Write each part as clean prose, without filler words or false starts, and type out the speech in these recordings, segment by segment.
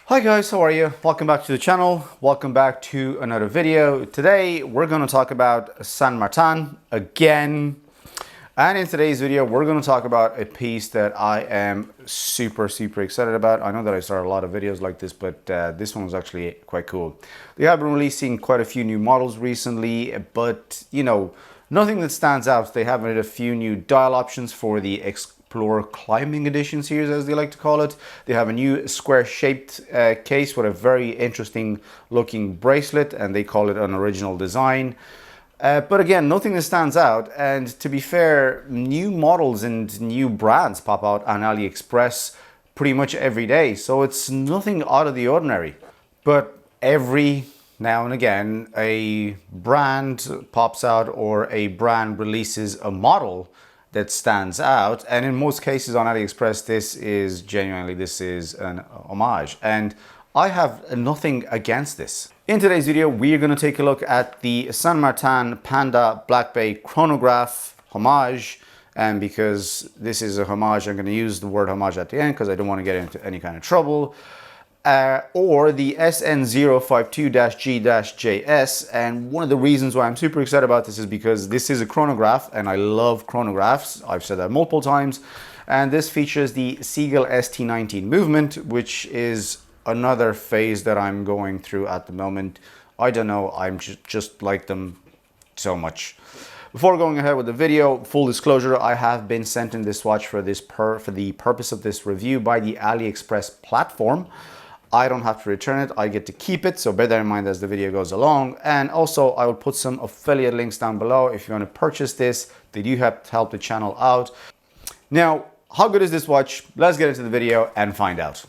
Hi guys, how are you? Welcome back to the channel. Welcome back to another video. Today we're going to talk about San Martin again. And in today's video, we're going to talk about a piece that I am super excited about. I know that I started a lot of videos like this, but this one was actually quite cool. They have been releasing quite a few new models recently, but you know, nothing that stands out. They have added a few new dial options for the Explore Climbing Edition series, as they like to call it. They have a new square-shaped case with a very interesting looking bracelet, and they call it an original design. But again, nothing that stands out, and to be fair, new models and new brands pop out on AliExpress pretty much every day, so it's nothing out of the ordinary. But every now and again, a brand pops out or a brand releases a model that stands out, and in most cases on AliExpress, this is an homage, and I have nothing against this. In today's video, we're going to take a look at the San Martin Panda Black Bay chronograph homage, and because this is a homage, I'm going to use the word homage at the end because I don't want to get into any kind of trouble. Or the SN052-G-JS, and one of the reasons why I'm super excited about this is because this is a chronograph and I love chronographs. I've said that multiple times, and this features the Seagull ST19 movement, which is another phase that I'm going through at the moment. I don't know, I'm just like them so much. Before going ahead with the video, full disclosure, I have been sent in this watch for the purpose of this review by the AliExpress platform. I don't have to return it, I get to keep it, so bear that in mind as the video goes along. And also, I will put some affiliate links down below if you want to purchase this. They do have to help the channel out. Now, how good is this watch? Let's get into the video and find out.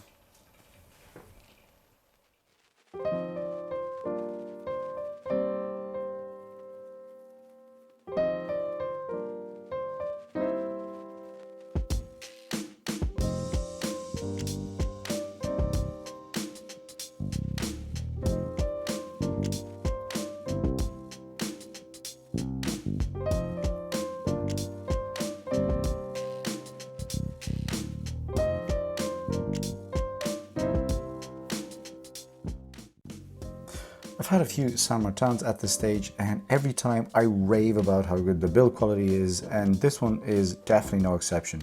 I've had a few San Martins at this stage, and every time I rave about how good the build quality is, and this one is definitely no exception.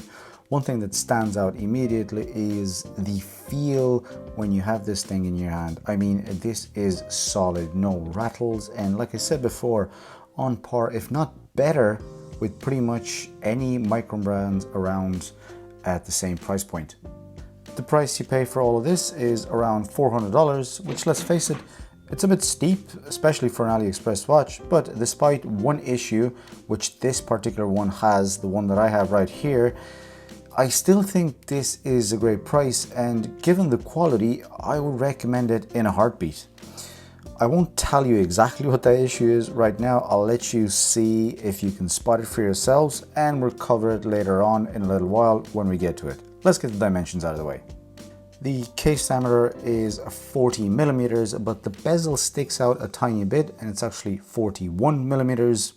One thing that stands out immediately is the feel when you have this thing in your hand. I mean, this is solid, no rattles, and like I said before, on par, if not better, with pretty much any micron brands around at the same price point. The price you pay for all of this is around $400, which, let's face it, it's a bit steep, especially for an AliExpress watch, but despite one issue, which this particular one has, the one that I have right here, I still think this is a great price, and given the quality, I would recommend it in a heartbeat. I won't tell you exactly what that issue is right now. I'll let you see if you can spot it for yourselves, and we'll cover it later on in a little while when we get to it. Let's get the dimensions out of the way. The case diameter is 40 millimeters, but the bezel sticks out a tiny bit, and it's actually 41 millimeters.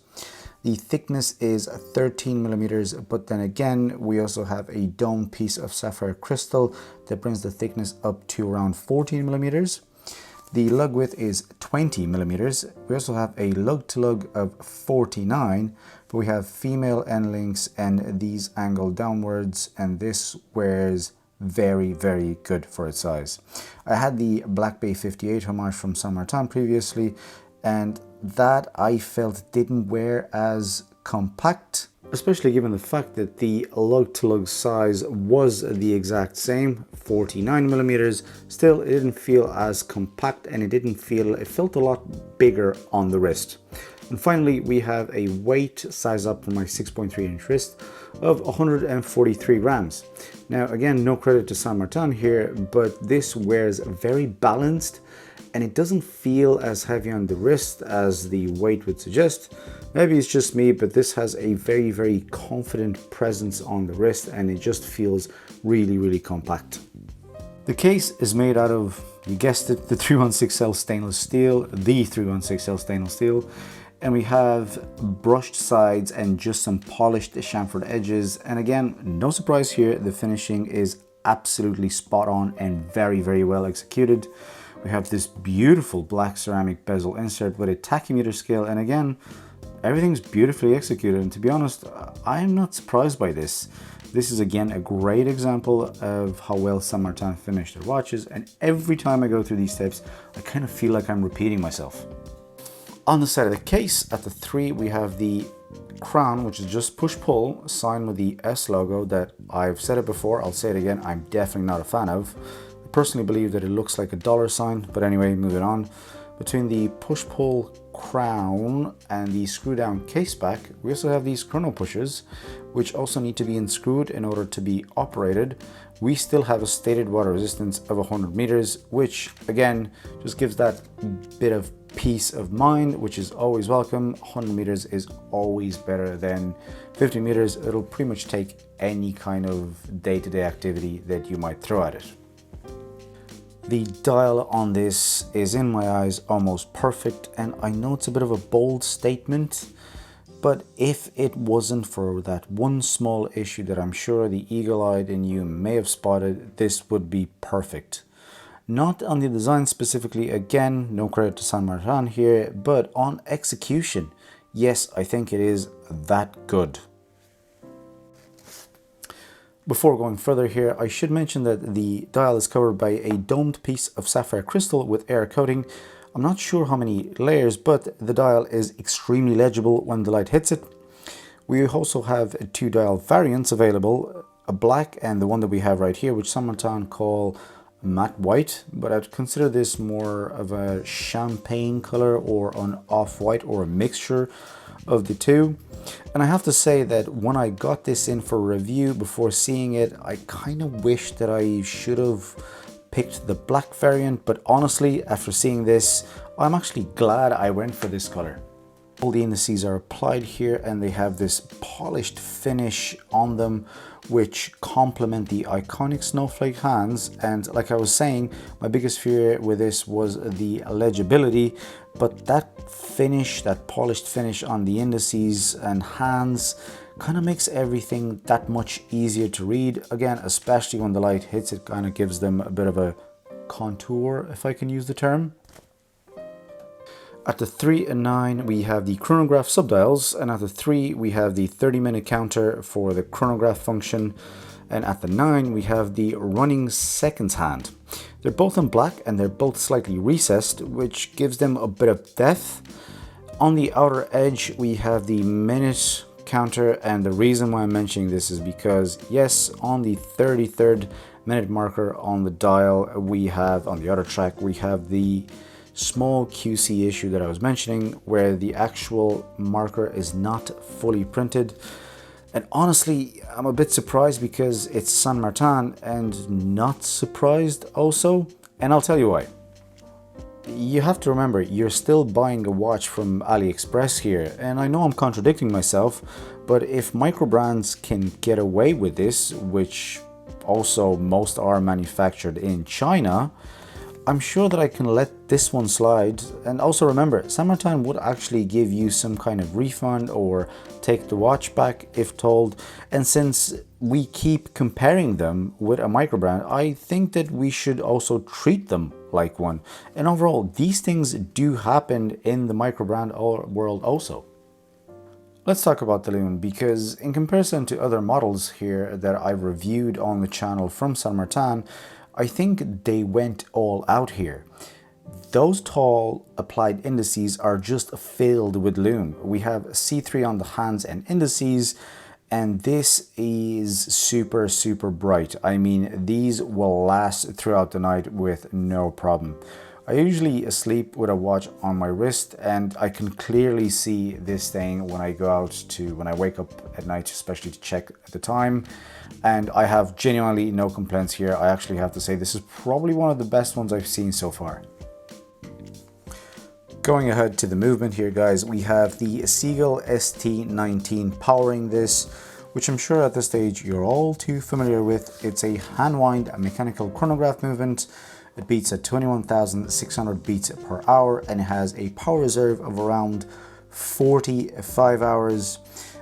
The thickness is 13 millimeters, but then again, we also have a dome piece of sapphire crystal that brings the thickness up to around 14 millimeters. The lug width is 20 millimeters. We also have a lug to lug of 49, but we have female end links and these angle downwards, and this wears very good for its size. I had the Black Bay 58 homage from San Martin previously, and that I felt didn't wear as compact, especially given the fact that the lug to lug size was the exact same, 49 millimeters. Still, it didn't feel as compact, and it felt a lot bigger on the wrist. And finally, we have a weight size up for my 6.3 inch wrist of 143 grams. Now, again, no credit to San Martin here, but this wears very balanced, and it doesn't feel as heavy on the wrist as the weight would suggest. Maybe it's just me, but this has a very confident presence on the wrist, and it just feels really compact. The case is made out of, you guessed it, the 316L stainless steel, and we have brushed sides and just some polished chamfered edges. And again, no surprise here, the finishing is absolutely spot on and very, very well executed. We have this beautiful black ceramic bezel insert with a tachymeter scale, and again, everything's beautifully executed, and to be honest, I am not surprised by this. This is again a great example of how well Saint Martin finished their watches, and every time I go through these steps, I kind of feel like I'm repeating myself. On the side of the case, at the 3, we have the crown, which is just push-pull, signed with the S logo that I've said it before, I'll say it again, I'm definitely not a fan of. I personally believe that it looks like a dollar sign, but anyway, moving on. Between the push-pull crown and the screw-down case back, we also have these chrono pushers, which also need to be unscrewed in order to be operated. We still have a stated water resistance of 100 meters, which again, just gives that bit of peace of mind, which is always welcome. 100 meters is always better than 50 meters. It'll pretty much take any kind of day-to-day activity that you might throw at it. The dial on this is, in my eyes, almost perfect, and I know it's a bit of a bold statement, but if it wasn't for that one small issue that I'm sure the eagle-eyed in you may have spotted, this would be perfect. Not on the design specifically, again, no credit to Saint Martin here, but on execution. Yes, I think it is that good. Before going further here, I should mention that the dial is covered by a domed piece of sapphire crystal with air coating. I'm not sure how many layers, but the dial is extremely legible when the light hits it. We also have 2 dial variants available, a black and the one that we have right here, which Saint Martin call matte white, but I'd consider this more of a champagne color or an off-white or a mixture of the two. And I have to say that when I got this in for review, before seeing it, I kind of wish that I should have picked the black variant, but honestly, after seeing this, I'm actually glad I went for this color. All the indices are applied here and they have this polished finish on them which complement the iconic snowflake hands, and like I was saying, my biggest fear with this was the legibility, but that finish, that polished finish on the indices and hands kind of makes everything that much easier to read. Again, especially when the light hits it, kind of gives them a bit of a contour, if I can use the term. At the 3 and 9, we have the chronograph subdials, and at the 3, we have the 30-minute counter for the chronograph function, and at the 9, we have the running seconds hand. They're both in black and they're both slightly recessed, which gives them a bit of depth. On the outer edge, we have the minute counter, and the reason why I'm mentioning this is because, yes, on the 33rd minute marker on the dial, we have, on the outer track, we have the small QC issue that I was mentioning where the actual marker is not fully printed. And honestly, I'm a bit surprised because it's Saint Martin, and not surprised also, and I'll tell you why. You have to remember, you're still buying a watch from AliExpress here, and I know I'm contradicting myself, but if micro brands can get away with this, which also most are manufactured in China, I'm sure that I can let this one slide. And also remember, Saint Martin would actually give you some kind of refund or take the watch back if told. And since we keep comparing them with a micro brand, I think that we should also treat them like one. And overall, these things do happen in the micro brand world also. Let's talk about the Loon, because in comparison to other models here that I've reviewed on the channel from Saint Martin, I think they went all out here. Those tall applied indices are just filled with lume. We have C3 on the hands and indices, and this is super, super bright. I mean, these will last throughout the night with no problem. I usually sleep with a watch on my wrist, and I can clearly see this thing when I go out when I wake up at night, especially to check the time. And I have genuinely no complaints here. I actually have to say this is probably one of the best ones I've seen so far. Going ahead to the movement here, guys, we have the Seagull ST19 powering this, which I'm sure at this stage you're all too familiar with. It's a hand-wind mechanical chronograph movement. It beats at 21,600 beats per hour, and it has a power reserve of around 45 hours.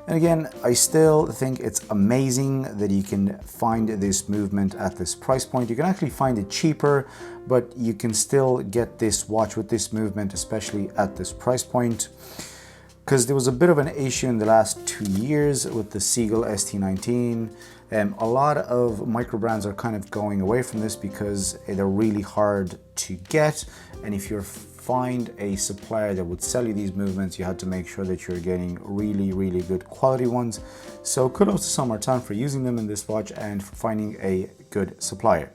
And again, I still think it's amazing that you can find this movement at this price point. You can actually find it cheaper, but you can still get this watch with this movement, especially at this price point. Because there was a bit of an issue in the last 2 years with the Seagull ST19. A lot of micro brands are kind of going away from this because they're really hard to get. And if you find a supplier that would sell you these movements, you had to make sure that you're getting really, really good quality ones. So kudos to Saint Martin for using them in this watch and for finding a good supplier.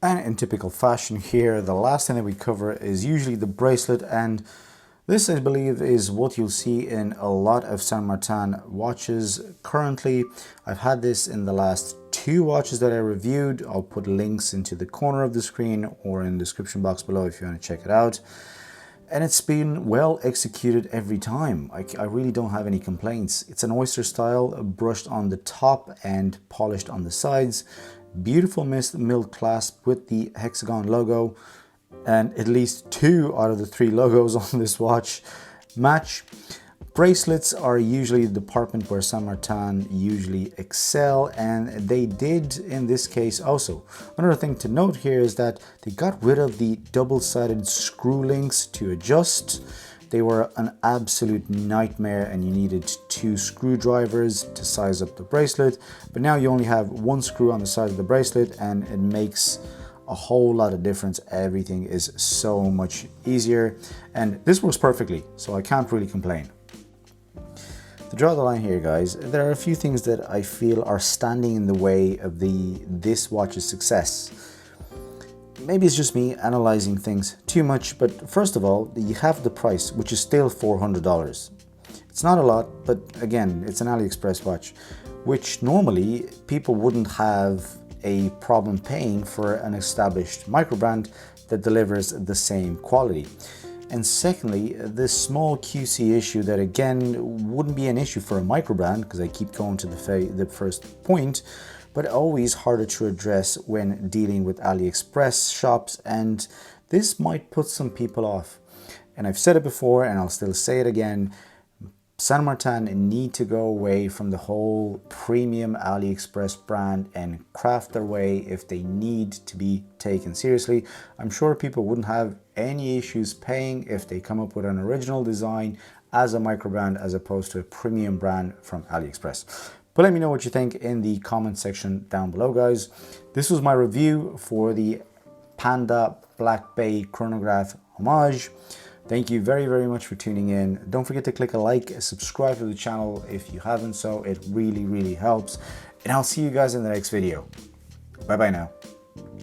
And in typical fashion here, the last thing that we cover is usually the bracelet, and this, I believe, is what you'll see in a lot of Saint Martin watches currently. I've had this in the last 2 watches that I reviewed. I'll put links into the corner of the screen or in the description box below if you want to check it out. And it's been well executed every time. I really don't have any complaints. It's an oyster style, brushed on the top and polished on the sides. Beautiful milled clasp with the hexagon logo. And at least 2 out of the 3 logos on this watch match. Bracelets are usually the department where Saint Martin usually excel, and they did in this case also. Another thing to note here is that they got rid of the double-sided screw links to adjust. They were an absolute nightmare and you needed 2 screwdrivers to size up the bracelet, but now you only have 1 screw on the side of the bracelet and it makes a whole lot of difference. Everything is so much easier and this works perfectly, so I can't really complain. To draw the line here, guys, there are a few things that I feel are standing in the way of this watch's success. Maybe it's just me analyzing things too much, but first of all, you have the price, which is still $400. It's not a lot, but again, it's an AliExpress watch, which normally people wouldn't have a problem paying for an established micro brand that delivers the same quality. And secondly, this small QC issue that again wouldn't be an issue for a micro brand, because I keep going to the first point, but always harder to address when dealing with AliExpress shops, and this might put some people off. And I've said it before and I'll still say it again, Saint Martin need to go away from the whole premium AliExpress brand and craft their way if they need to be taken seriously. I'm sure people wouldn't have any issues paying if they come up with an original design as a micro brand as opposed to a premium brand from AliExpress. But let me know what you think in the comment section down below, guys. This was my review for the Panda Black Bay chronograph Homage. Thank you very, very much for tuning in. Don't forget to click a like, subscribe to the channel if you haven't so. It really, really helps. And I'll see you guys in the next video. Bye-bye now.